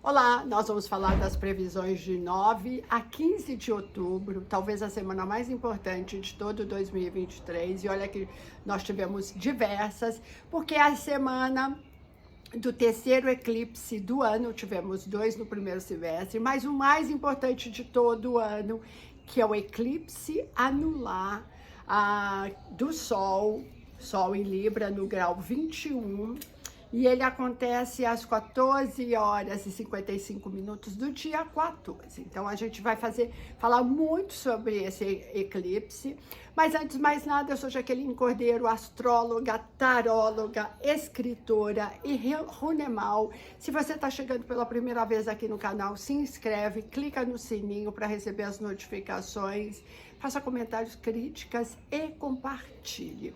Olá, nós vamos falar das previsões de 9 a 15 de outubro, talvez a semana mais importante de todo 2023. E olha que nós tivemos diversas, porque é a semana do terceiro eclipse do ano, tivemos 2 no primeiro semestre, mas o mais importante de todo o ano, que é o eclipse anular do Sol em Libra, no grau 21, e ele acontece às 14 horas e 55 minutos do dia 14. Então a gente vai falar muito sobre esse eclipse, mas antes de mais nada, eu sou Jaqueline Cordeiro, astróloga, taróloga, escritora e runemal. Se você está chegando pela primeira vez aqui no canal, se inscreve, clica no sininho para receber as notificações, faça comentários, críticas e compartilhe.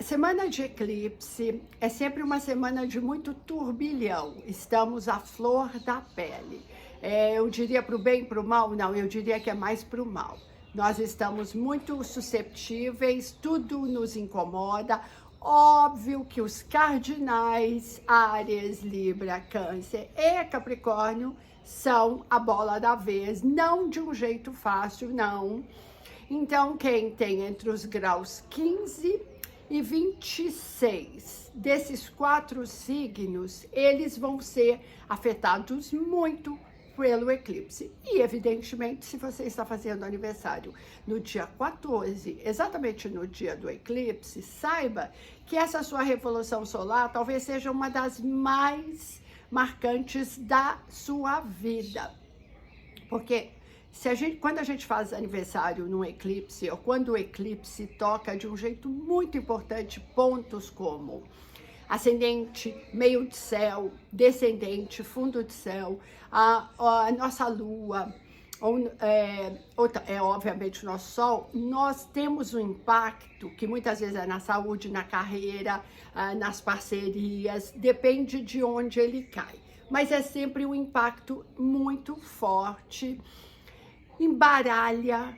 Semana de eclipse é sempre uma semana de muito turbilhão, estamos à flor da pele. Eu diria para o bem e para o mal? Não, eu diria que é mais para o mal. Nós estamos muito susceptíveis, tudo nos incomoda. Óbvio que os cardinais, Áries, Libra, Câncer e Capricórnio são a bola da vez, não de um jeito fácil, não. Então, quem tem entre os graus 15 e 26 desses 4 signos, eles vão ser afetados muito pelo eclipse. E, evidentemente, se você está fazendo aniversário no dia 14, exatamente no dia do eclipse, saiba que essa sua revolução solar talvez seja uma das mais marcantes da sua vida. Porque quando a gente faz aniversário num eclipse, ou quando o eclipse toca de um jeito muito importante pontos como ascendente, meio de céu, descendente, fundo de céu, a nossa lua, obviamente o nosso sol, nós temos um impacto que muitas vezes é na saúde, na carreira, nas parcerias, depende de onde ele cai. Mas é sempre um impacto muito forte, embaralha,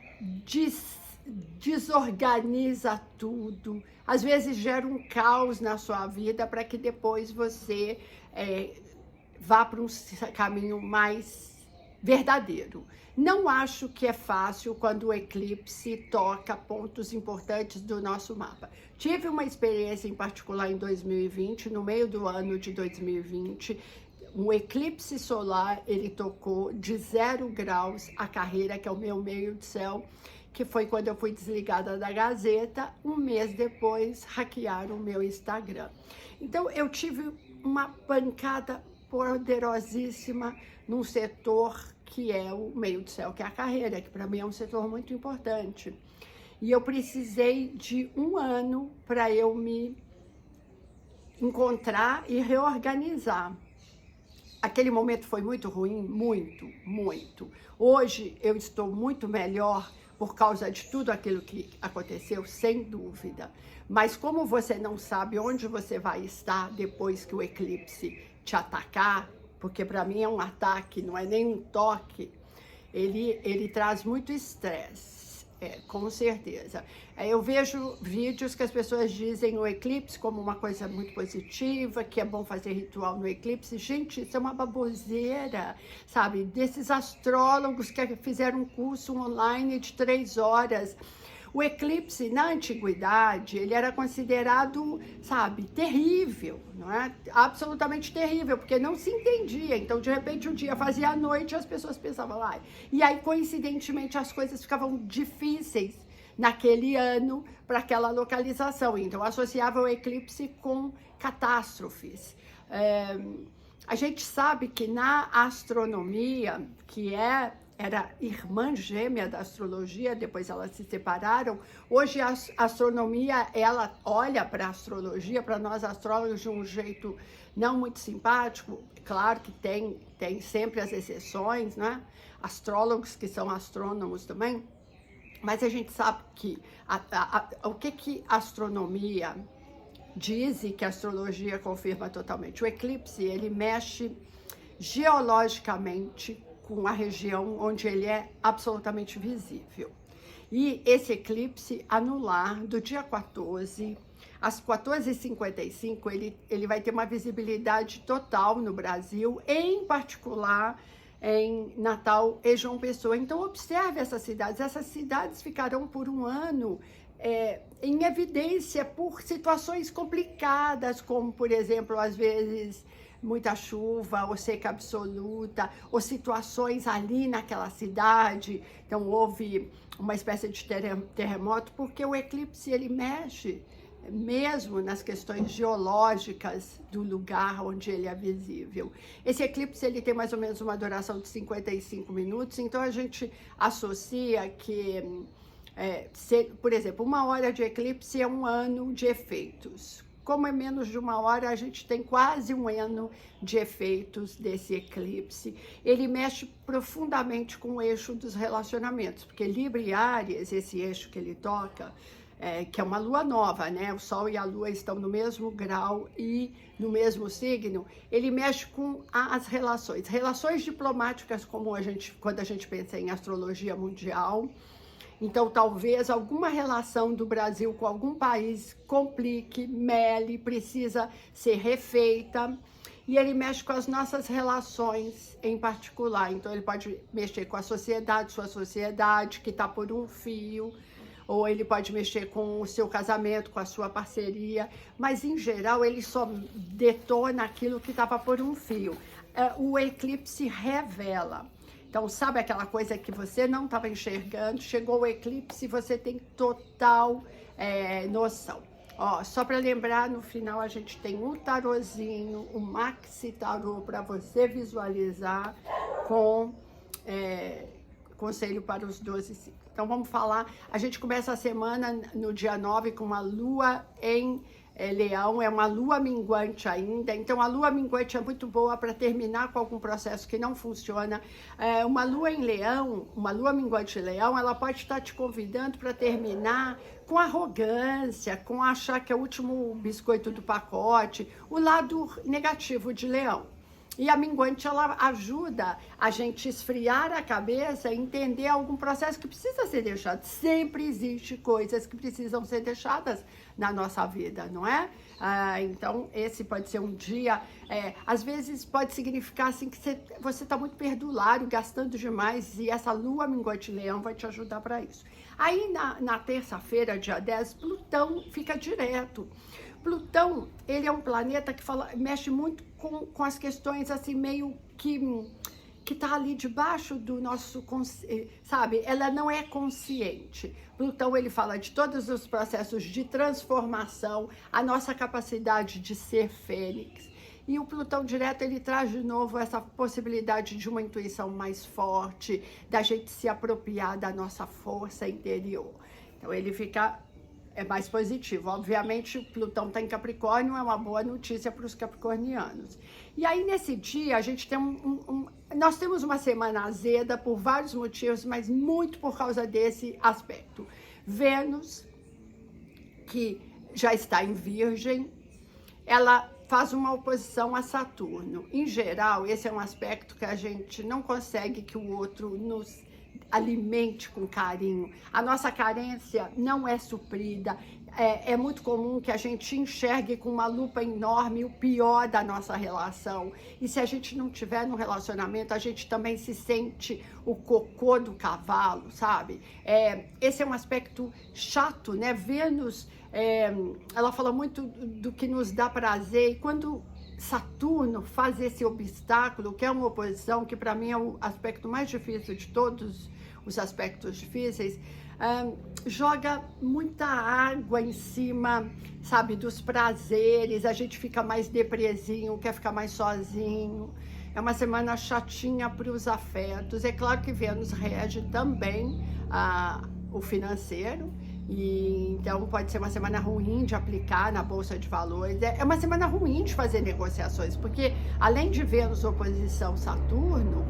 desorganiza tudo, às vezes gera um caos na sua vida para que depois você vá para um caminho mais verdadeiro. Não acho que é fácil quando o eclipse toca pontos importantes do nosso mapa. Tive uma experiência em particular em 2020, no meio do ano de 2020, um eclipse solar, ele tocou de 0 graus a carreira, que é o meu meio de céu, que foi quando eu fui desligada da Gazeta. Um mês depois, hackearam o meu Instagram. Então, eu tive uma pancada poderosíssima num setor que é o meio de céu, que é a carreira, que para mim é um setor muito importante. E eu precisei de 1 ano para eu me encontrar e reorganizar. Aquele momento foi muito ruim, muito. Hoje eu estou muito melhor por causa de tudo aquilo que aconteceu, sem dúvida. Mas como você não sabe onde você vai estar depois que o eclipse te atacar, porque para mim é um ataque, não é nem um toque, ele traz muito estresse. Com certeza. Eu vejo vídeos que as pessoas dizem o eclipse como uma coisa muito positiva, que é bom fazer ritual no eclipse. Gente, isso é uma baboseira, sabe? Desses astrólogos que fizeram um curso online de 3 horas. O eclipse, na antiguidade, ele era considerado, sabe, terrível, não é? Absolutamente terrível, porque não se entendia. Então, de repente, um dia fazia a noite e as pessoas pensavam lá. E aí, coincidentemente, as coisas ficavam difíceis naquele ano para aquela localização. Então, associava o eclipse com catástrofes. A gente sabe que na astronomia, que era irmã gêmea da astrologia, depois elas se separaram. Hoje a astronomia, ela olha para a astrologia, para nós astrólogos, de um jeito não muito simpático. Claro que tem sempre as exceções, né? Astrólogos que são astrônomos também. Mas a gente sabe que o que a astronomia diz e que a astrologia confirma totalmente. O eclipse, ele mexe geologicamente com a região onde ele é absolutamente visível. E esse eclipse anular, do dia 14 às 14h55, ele vai ter uma visibilidade total no Brasil, em particular em Natal e João Pessoa. Então, observe essas cidades ficarão por um ano em evidência por situações complicadas, como, por exemplo, às vezes, muita chuva, ou seca absoluta, ou situações ali naquela cidade. Então, houve uma espécie de terremoto, porque o eclipse, ele mexe mesmo nas questões geológicas do lugar onde ele é visível. Esse eclipse, ele tem mais ou menos uma duração de 55 minutos, então a gente associa que, por exemplo, 1 hora de eclipse é 1 ano de efeitos. Como é menos de 1 hora, a gente tem quase 1 ano de efeitos desse eclipse. Ele mexe profundamente com o eixo dos relacionamentos, porque Libra e Áries, esse eixo que ele toca, que é uma lua nova, né? O Sol e a Lua estão no mesmo grau e no mesmo signo. Ele mexe com as relações diplomáticas, como quando a gente pensa em astrologia mundial. Então, talvez alguma relação do Brasil com algum país complique, mele, precisa ser refeita. E ele mexe com as nossas relações em particular. Então, ele pode mexer com a sociedade, sua sociedade, que está por um fio, ou ele pode mexer com o seu casamento, com a sua parceria, mas em geral ele só detona aquilo que estava por um fio. O eclipse revela. Então, sabe aquela coisa que você não estava enxergando, chegou o eclipse e você tem total noção. Ó, só para lembrar, no final a gente tem um tarozinho, um maxi tarô para você visualizar com conselho para os 12 signos. Então, vamos falar, a gente começa a semana no dia 9 com uma lua em Leão, é uma lua minguante ainda, então a lua minguante é muito boa para terminar com algum processo que não funciona. Uma lua em Leão, uma lua minguante em Leão, ela pode estar te convidando para terminar com arrogância, com achar que é o último biscoito do pacote, o lado negativo de Leão. E a minguante, ela ajuda a gente esfriar a cabeça e entender algum processo que precisa ser deixado. Sempre existe coisas que precisam ser deixadas na nossa vida, não é? Então, esse pode ser um dia... às vezes pode significar assim que você está muito perdulário, gastando demais, e essa lua minguante leão vai te ajudar para isso. Aí, na terça-feira, dia 10, Plutão fica direto. Plutão, ele é um planeta que mexe muito com as questões assim, meio que tá ali debaixo do nosso, sabe? Ela não é consciente. Plutão, ele fala de todos os processos de transformação, a nossa capacidade de ser fênix. E o Plutão direto, ele traz de novo essa possibilidade de uma intuição mais forte, da gente se apropriar da nossa força interior. Então, ele fica... mais positivo. Obviamente, Plutão está em Capricórnio, é uma boa notícia para os capricornianos. E aí, nesse dia, a gente tem nós temos uma semana azeda por vários motivos, mas muito por causa desse aspecto. Vênus, que já está em Virgem, ela faz uma oposição a Saturno. Em geral, esse é um aspecto que a gente não consegue que o outro nos alimente com carinho. A nossa carência não é suprida. É muito comum que a gente enxergue com uma lupa enorme o pior da nossa relação. E se a gente não tiver no relacionamento, a gente também se sente o cocô do cavalo, sabe? Esse é um aspecto chato, né? Vênus, ela fala muito do que nos dá prazer. E quando Saturno faz esse obstáculo, que é uma oposição, que para mim é o aspecto mais difícil de todos os aspectos difíceis, joga muita água em cima, sabe, dos prazeres, a gente fica mais depresinho, quer ficar mais sozinho. É uma semana chatinha para os afetos. É claro que Vênus rege também o financeiro, e então pode ser uma semana ruim de aplicar na Bolsa de Valores. É uma semana ruim de fazer negociações, porque além de Vênus oposição Saturno,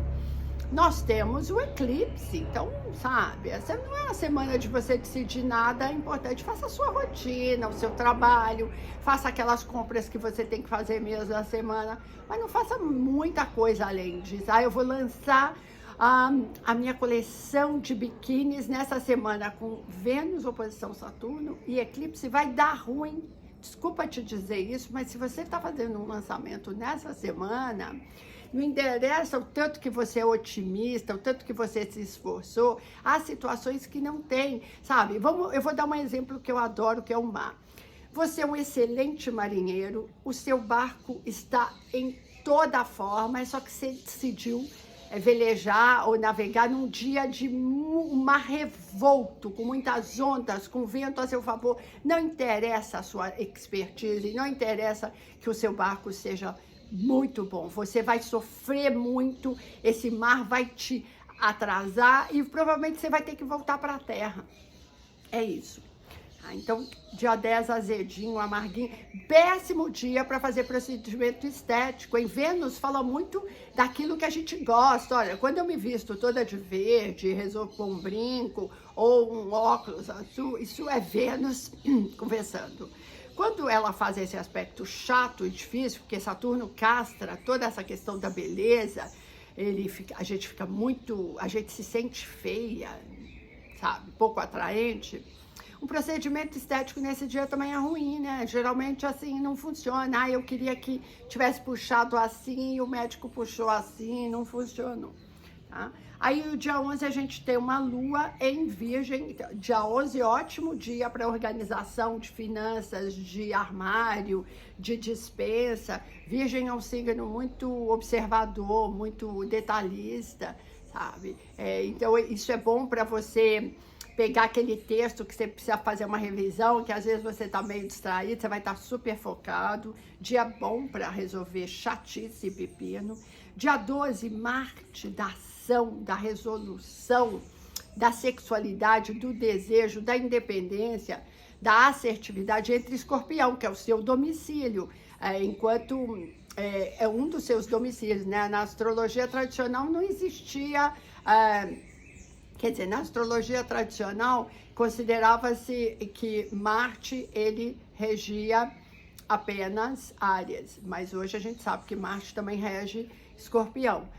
nós temos o eclipse. Então, sabe, essa não é uma semana de você decidir nada importante. Faça a sua rotina, o seu trabalho, faça aquelas compras que você tem que fazer mesmo na semana, mas não faça muita coisa além disso. Eu vou lançar a minha coleção de biquínis nessa semana com Vênus oposição Saturno e eclipse. Vai dar ruim, desculpa te dizer isso, mas se você está fazendo um lançamento nessa semana, não interessa o tanto que você é otimista, o tanto que você se esforçou, há situações que não tem, sabe? Eu vou dar um exemplo que eu adoro, que é o mar. Você é um excelente marinheiro, o seu barco está em toda forma, só que você decidiu velejar ou navegar num dia de um mar revolto, com muitas ondas, com vento a seu favor. Não interessa a sua expertise, não interessa que o seu barco seja muito bom. Você vai sofrer muito, esse mar vai te atrasar e provavelmente você vai ter que voltar para a terra. É isso. Então, dia 10, azedinho, amarguinho, péssimo dia para fazer procedimento estético. Em Vênus fala muito daquilo que a gente gosta. Olha, quando eu me visto toda de verde, resolvo com um brinco ou um óculos azul, isso é Vênus conversando. Quando ela faz esse aspecto chato e difícil, porque Saturno castra toda essa questão da beleza, a gente se sente feia, sabe, pouco atraente. Um procedimento estético nesse dia também é ruim, né? Geralmente assim não funciona. Ah, eu queria que tivesse puxado assim, o médico puxou assim, não funcionou. Tá? Aí o dia 11 a gente tem uma lua em Virgem. Dia 11, ótimo dia para organização de finanças, de armário, de despensa. Virgem é um signo muito observador, muito detalhista, sabe? Então isso é bom para você pegar aquele texto que você precisa fazer uma revisão, que às vezes você está meio distraído, você vai estar super focado. Dia bom para resolver chatice e pepino. Dia 12, Marte, da ação, da resolução, da sexualidade, do desejo, da independência, da assertividade, entre Escorpião, que é o seu domicílio, enquanto é um dos seus domicílios, né? Na astrologia tradicional não existia... Quer dizer, na astrologia tradicional, considerava-se que Marte, ele regia apenas Áries, mas hoje a gente sabe que Marte também rege Escorpião.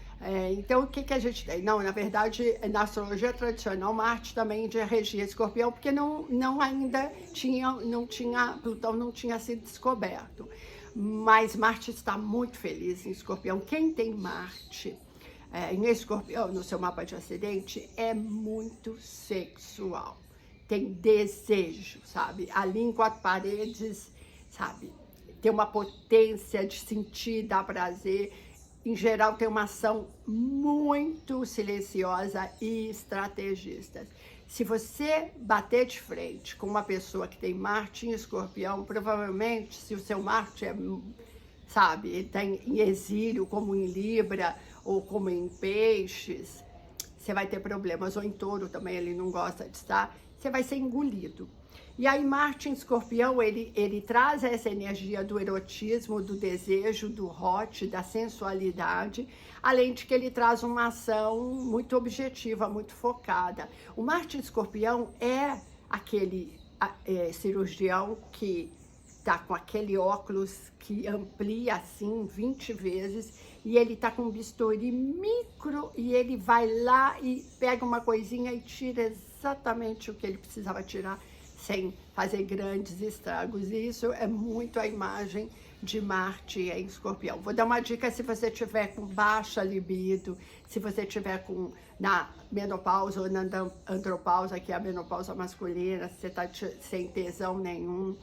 Então, o que a gente tem? Não, na verdade, na astrologia tradicional, Marte também regia Escorpião, porque Plutão não tinha sido descoberto. Mas Marte está muito feliz em Escorpião. Quem tem Marte... em Escorpião, no seu mapa de ascendente, é muito sexual, tem desejo, sabe? Ali em quatro paredes, sabe? Tem uma potência de sentir, dar prazer. Em geral, tem uma ação muito silenciosa e estrategista. Se você bater de frente com uma pessoa que tem Marte em Escorpião, provavelmente, se o seu Marte sabe, ele está em exílio, como em Libra, ou como em Peixes, você vai ter problemas, ou em Touro também, ele não gosta de estar, você vai ser engolido. E aí Marte em Escorpião, ele traz essa energia do erotismo, do desejo, do hot, da sensualidade, além de que ele traz uma ação muito objetiva, muito focada. O Marte em Escorpião é aquele cirurgião que tá com aquele óculos que amplia assim 20 vezes e ele tá com um bisturi micro e ele vai lá e pega uma coisinha e tira exatamente o que ele precisava tirar sem fazer grandes estragos. E isso é muito a imagem de Marte em Escorpião. Vou dar uma dica: se você tiver com baixa libido, se você tiver na menopausa ou na andropausa, que é a menopausa masculina, se você tá sem tesão nenhum.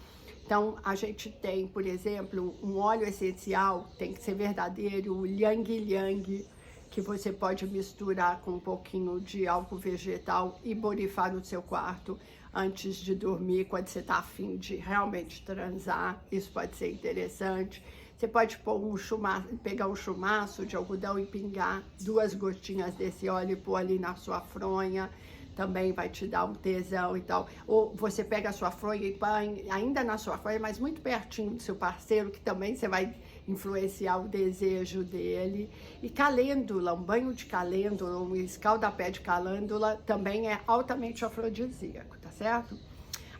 Então, a gente tem, por exemplo, um óleo essencial, tem que ser verdadeiro, o Yang Yang, que você pode misturar com um pouquinho de álcool vegetal e borrifar no seu quarto antes de dormir, quando você está afim de realmente transar. Isso pode ser interessante. Você pode pegar um chumaço de algodão e pingar 2 gotinhas desse óleo e pôr ali na sua fronha. Também vai te dar um tesão e tal. Ou você pega a sua fronha e põe ainda na sua fronha, mas muito pertinho do seu parceiro, que também você vai influenciar o desejo dele. E calêndula, um banho de calêndula, um escaldapé de calêndula também é altamente afrodisíaco, tá certo?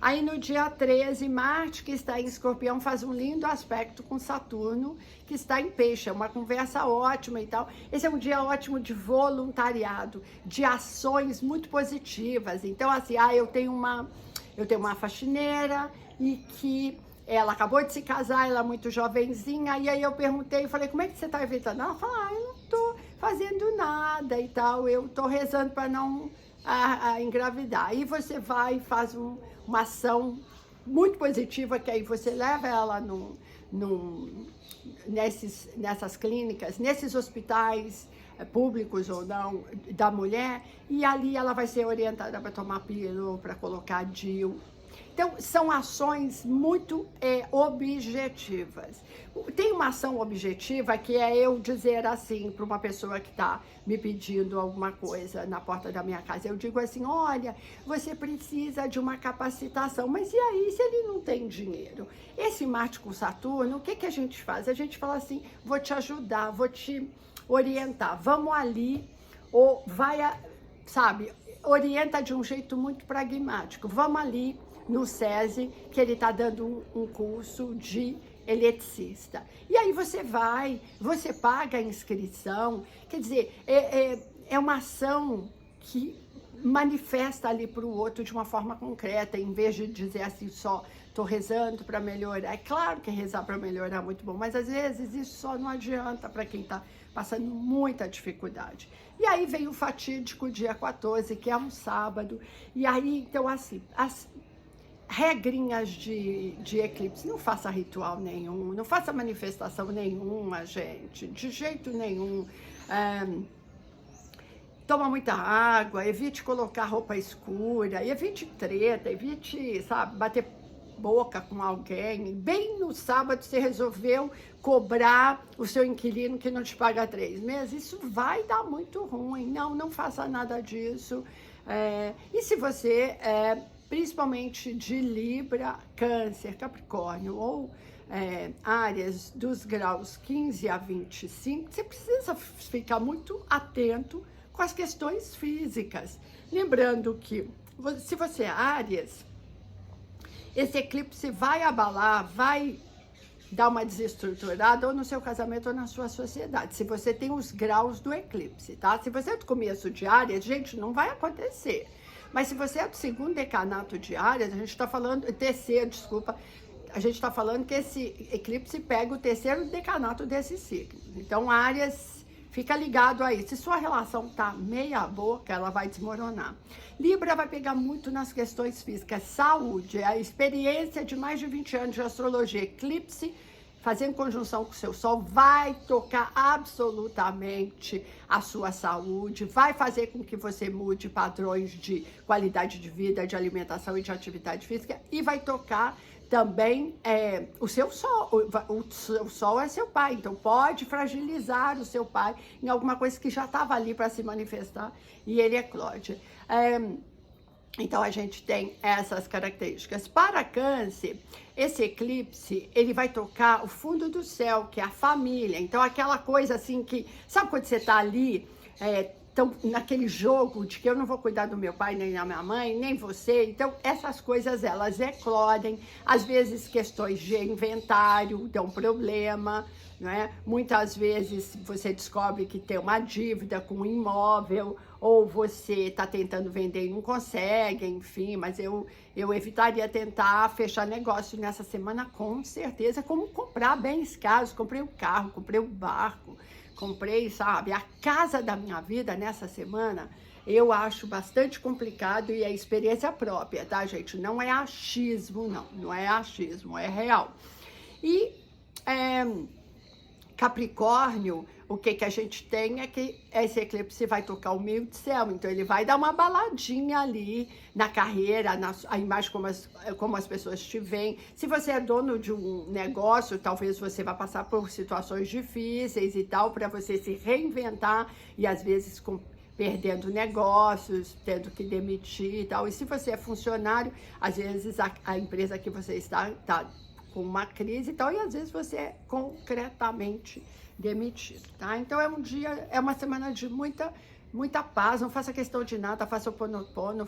Aí no dia 13, Marte, que está em Escorpião, faz um lindo aspecto com Saturno, que está em Peixe. É uma conversa ótima e tal. Esse é um dia ótimo de voluntariado, de ações muito positivas. Então, assim, eu tenho uma faxineira e que ela acabou de se casar, ela é muito jovenzinha, e aí eu perguntei, falei, como é que você tá evitando? Ela falou, eu não tô fazendo nada e tal, eu tô rezando para não engravidar. Aí você vai e faz uma ação muito positiva, que aí você leva ela nessas clínicas, nesses hospitais públicos ou não, da mulher, e ali ela vai ser orientada para tomar pílula, para colocar DIU. Então, são ações muito objetivas. Tem uma ação objetiva que é eu dizer assim para uma pessoa que está me pedindo alguma coisa na porta da minha casa. Eu digo assim, olha, você precisa de uma capacitação, mas e aí se ele não tem dinheiro? Esse Marte com Saturno, o que a gente faz? A gente fala assim, vou te ajudar, vou te orientar, vamos ali, ou sabe, orienta de um jeito muito pragmático, vamos ali no SESI, que ele está dando um curso de eletricista. E aí você vai, você paga a inscrição, quer dizer, é uma ação que manifesta ali para o outro de uma forma concreta, em vez de dizer assim só, estou rezando para melhorar. É claro que rezar para melhorar é muito bom, mas às vezes isso só não adianta para quem está passando muita dificuldade. E aí vem o fatídico dia 14, que é um sábado, e aí, então assim, as regrinhas de eclipse, não faça ritual nenhum, não faça manifestação nenhuma, gente, de jeito nenhum. Toma muita água, evite colocar roupa escura, evite treta, evite, sabe, bater boca com alguém. Bem no sábado você resolveu cobrar o seu inquilino que não te paga há 3 meses, isso vai dar muito ruim. Não faça nada disso. E se você principalmente de Libra, Câncer, Capricórnio ou áreas dos graus 15 a 25, você precisa ficar muito atento com as questões físicas. Lembrando que, se você é Áries, esse eclipse vai abalar, vai dar uma desestruturada ou no seu casamento ou na sua sociedade, se você tem os graus do eclipse, tá? Se você é do começo de Áries, gente, não vai acontecer. Mas se você é do segundo decanato de Áries, a gente está falando, terceiro, desculpa, a gente está falando que esse eclipse pega o terceiro decanato desse ciclo. Então, Áries, fica ligado aí. Se sua relação tá meia boca, ela vai desmoronar. Libra vai pegar muito nas questões físicas. Saúde, a experiência de mais de 20 anos de astrologia, eclipse, fazendo conjunção com o seu Sol, vai tocar absolutamente a sua saúde, vai fazer com que você mude padrões de qualidade de vida, de alimentação e de atividade física, e vai tocar também o seu Sol. O Sol é seu pai, então pode fragilizar o seu pai em alguma coisa que já estava ali para se manifestar e ele eclode. Então, a gente tem essas características. Para Câncer, esse eclipse, ele vai tocar o fundo do céu, que é a família. Então, aquela coisa assim que... Sabe quando você está ali, naquele jogo de que eu não vou cuidar do meu pai, nem da minha mãe, nem você? Então, essas coisas, elas eclodem. Às vezes, questões de inventário dão problema, não é? Muitas vezes, você descobre que tem uma dívida com um imóvel, ou você está tentando vender e não consegue, enfim, mas eu evitaria tentar fechar negócio nessa semana, com certeza, como comprar bens caros. Comprei um carro, comprei um barco, comprei, sabe, a casa da minha vida nessa semana. Eu acho bastante complicado e é experiência própria, tá, gente? Não é achismo, não é achismo, é real. E Capricórnio, o que a gente tem é que esse eclipse vai tocar o meio de céu, então ele vai dar uma baladinha ali na carreira, aí embaixo como as pessoas te veem. Se você é dono de um negócio, talvez você vá passar por situações difíceis e tal, para você se reinventar e às vezes perdendo negócios, tendo que demitir e tal. E se você é funcionário, às vezes a empresa que você está com uma crise e tal, e às vezes você é concretamente demitido, tá? Então é uma semana de muita paz, não faça questão de nada, faça Ho'oponopono,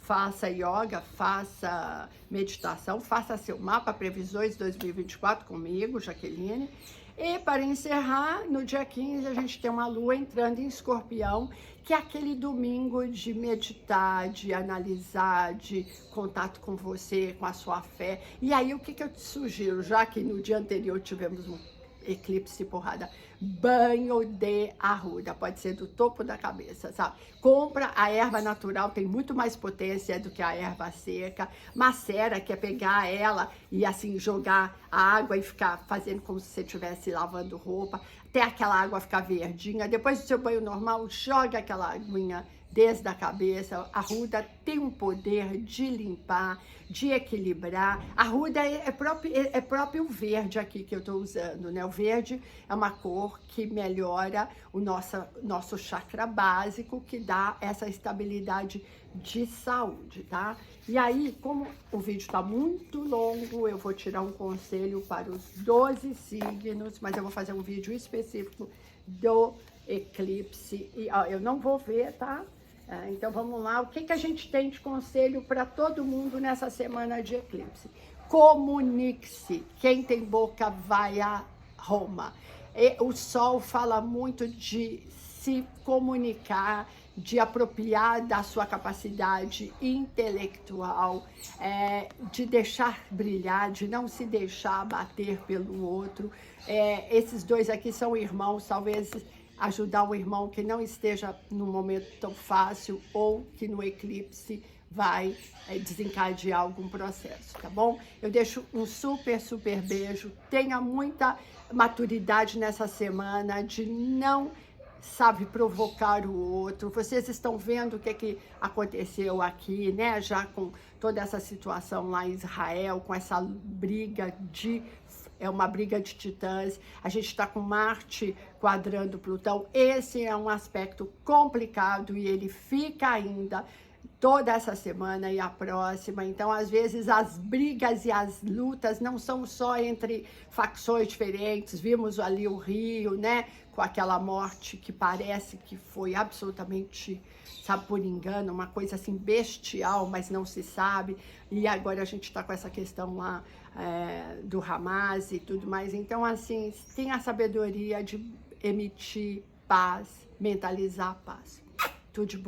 faça yoga, faça meditação, faça seu mapa, previsões 2024 comigo, Jaqueline. E para encerrar, no dia 15 a gente tem uma lua entrando em Escorpião, que é aquele domingo de meditar, de analisar, de contato com você, com a sua fé. E aí o que eu te sugiro, já que no dia anterior tivemos um eclipse porrada, banho de arruda, pode ser do topo da cabeça, sabe? Compra a erva natural, tem muito mais potência do que a erva seca. Macera, que é pegar ela e assim jogar a água e ficar fazendo como se você estivesse lavando roupa, até aquela água ficar verdinha. Depois do seu banho normal, joga aquela aguinha desde a cabeça. A arruda tem um poder de limpar, de equilibrar. A arruda é próprio verde aqui que eu estou usando, né? O verde é uma cor que melhora o nosso chakra básico, que dá essa estabilidade de saúde, tá? E aí, como o vídeo está muito longo, eu vou tirar um conselho para os 12 signos, mas eu vou fazer um vídeo específico do eclipse. E ó, eu não vou ver, tá? Então vamos lá, o que a gente tem de conselho para todo mundo nessa semana de eclipse? Comunique-se, quem tem boca vai a Roma. E o Sol fala muito de se comunicar, de apropriar da sua capacidade intelectual, de deixar brilhar, de não se deixar abater pelo outro. Esses dois aqui são irmãos, talvez ajudar um irmão que não esteja num momento tão fácil ou que no eclipse vai desencadear algum processo, tá bom? Eu deixo um super beijo. Tenha muita maturidade nessa semana de não, sabe, provocar o outro. Vocês estão vendo o que aconteceu aqui, né? Já com toda essa situação lá em Israel, com essa briga uma briga de titãs. A gente está com Marte quadrando Plutão. Esse é um aspecto complicado e ele fica ainda toda essa semana e a próxima. Então, às vezes, as brigas e as lutas não são só entre facções diferentes. Vimos ali o Rio, né? Com aquela morte que parece que foi absolutamente, sabe, por engano, uma coisa assim bestial, mas não se sabe. E agora a gente está com essa questão lá do Hamas e tudo mais. Então, assim, tem a sabedoria de emitir paz, mentalizar paz. Tudo de bom.